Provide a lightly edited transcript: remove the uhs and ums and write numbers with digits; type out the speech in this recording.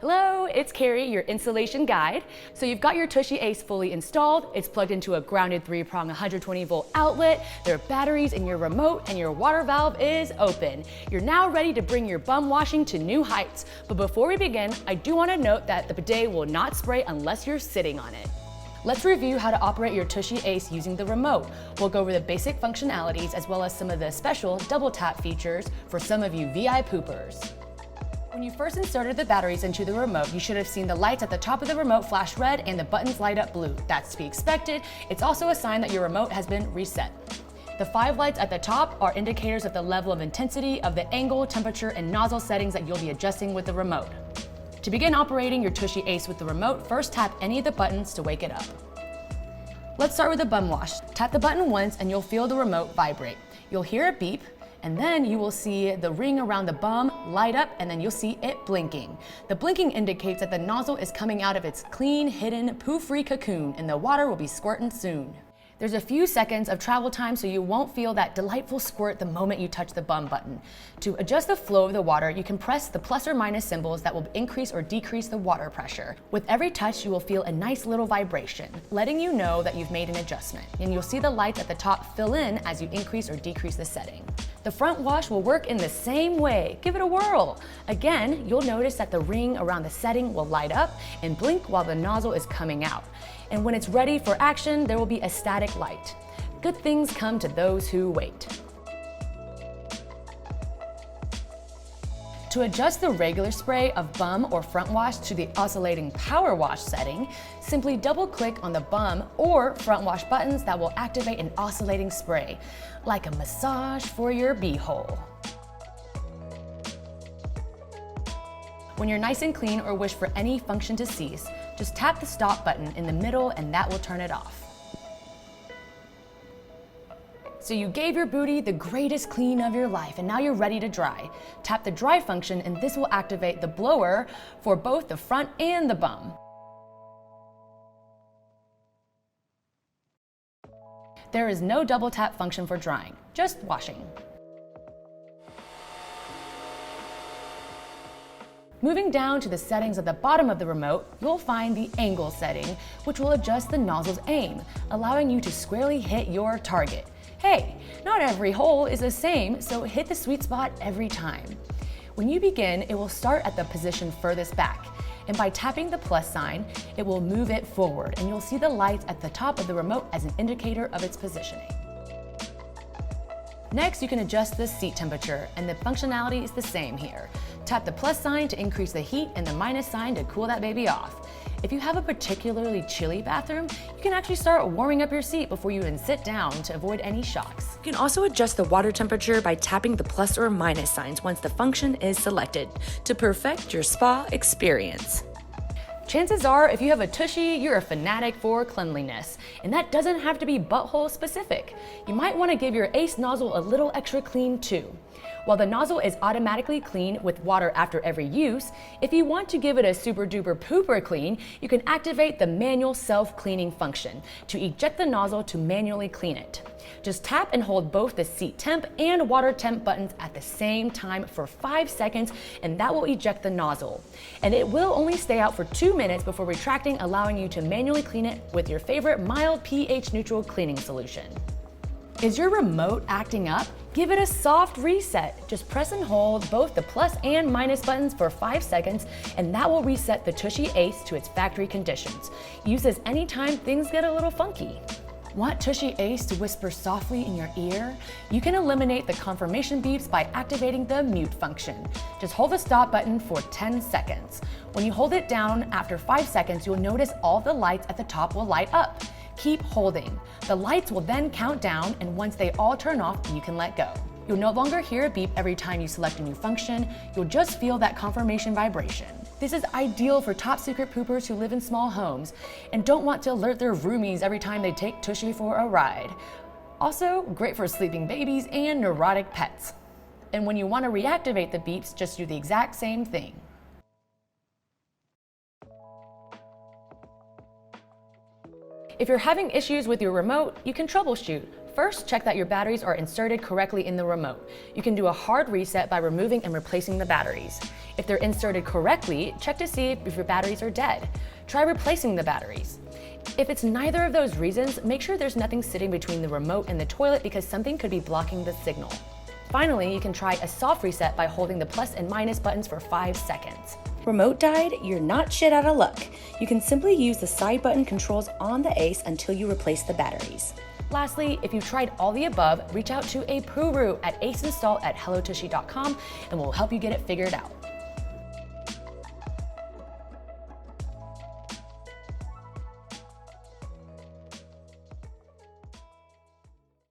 Hello, it's Carrie, your installation guide. So you've got your TUSHY Ace fully installed. It's plugged into a grounded 3-prong 120-volt outlet. There are batteries in your remote and your water valve is open. You're now ready to bring your bum washing to new heights. But before we begin, I do want to note that the bidet will not spray unless you're sitting on it. Let's review how to operate your TUSHY Ace using the remote. We'll go over the basic functionalities as well as some of the special double tap features for some of you VI poopers. When you first inserted the batteries into the remote, you should have seen the lights at the top of the remote flash red and the buttons light up blue. That's to be expected. It's also a sign that your remote has been reset. The 5 lights at the top are indicators of the level of intensity of the angle, temperature, and nozzle settings that you'll be adjusting with the remote. To begin operating your TUSHY Ace with the remote, first tap any of the buttons to wake it up. Let's start with the bum wash. Tap the button once and you'll feel the remote vibrate. You'll hear a beep, and then you will see the ring around the bum light up, and then you'll see it blinking. The blinking indicates that the nozzle is coming out of its clean, hidden, poo-free cocoon, and the water will be squirting soon. There's a few seconds of travel time, so you won't feel that delightful squirt the moment you touch the bum button. To adjust the flow of the water, you can press the plus or minus symbols that will increase or decrease the water pressure. With every touch, you will feel a nice little vibration, letting you know that you've made an adjustment. And you'll see the lights at the top fill in as you increase or decrease the setting. The front wash will work in the same way. Give it a whirl. Again, you'll notice that the ring around the setting will light up and blink while the nozzle is coming out. And when it's ready for action, there will be a static light. Good things come to those who wait. To adjust the regular spray of bum or front wash to the oscillating power wash setting, simply double-click on the bum or front wash buttons that will activate an oscillating spray, like a massage for your beehole. When you're nice and clean or wish for any function to cease, just tap the stop button in the middle and that will turn it off. So you gave your booty the greatest clean of your life and now you're ready to dry. Tap the dry function and this will activate the blower for both the front and the bum. There is no double tap function for drying, just washing. Moving down to the settings at the bottom of the remote, you'll find the angle setting, which will adjust the nozzle's aim, allowing you to squarely hit your target. Hey, not every hole is the same, so hit the sweet spot every time. When you begin, it will start at the position furthest back, and by tapping the plus sign, it will move it forward, and you'll see the lights at the top of the remote as an indicator of its positioning. Next, you can adjust the seat temperature, and the functionality is the same here. Tap the plus sign to increase the heat and the minus sign to cool that baby off. If you have a particularly chilly bathroom, you can actually start warming up your seat before you even sit down to avoid any shocks. You can also adjust the water temperature by tapping the plus or minus signs once the function is selected to perfect your spa experience. Chances are, if you have a TUSHY, you're a fanatic for cleanliness, and that doesn't have to be butthole specific. You might want to give your Ace nozzle a little extra clean too. While the nozzle is automatically clean with water after every use, if you want to give it a super duper pooper clean, you can activate the manual self-cleaning function to eject the nozzle to manually clean it. Just tap and hold both the seat temp and water temp buttons at the same time for 5 seconds, and that will eject the nozzle. And it will only stay out for 2 minutes before retracting, allowing you to manually clean it with your favorite mild pH neutral cleaning solution. Is your remote acting up? Give it a soft reset. Just press and hold both the plus and minus buttons for 5 seconds, and that will reset the TUSHY Ace to its factory conditions. Use this anytime things get a little funky. Want TUSHY Ace to whisper softly in your ear? You can eliminate the confirmation beeps by activating the mute function. Just hold the stop button for 10 seconds. When you hold it down after 5 seconds, you'll notice all the lights at the top will light up. Keep holding. The lights will then count down, and once they all turn off, you can let go. You'll no longer hear a beep every time you select a new function. You'll just feel that confirmation vibration. This is ideal for top secret poopers who live in small homes and don't want to alert their roomies every time they take TUSHY for a ride. Also, great for sleeping babies and neurotic pets. And when you want to reactivate the beeps, just do the exact same thing. If you're having issues with your remote, you can troubleshoot. First, check that your batteries are inserted correctly in the remote. You can do a hard reset by removing and replacing the batteries. If they're inserted correctly, check to see if your batteries are dead. Try replacing the batteries. If it's neither of those reasons, make sure there's nothing sitting between the remote and the toilet because something could be blocking the signal. Finally, you can try a soft reset by holding the plus and minus buttons for 5 seconds. Remote died? You're not shit out of luck. You can simply use the side button controls on the Ace until you replace the batteries. Lastly, if you've tried all the above, reach out to a Poo-rus at aceinstall@hellotushy.com and we'll help you get it figured out.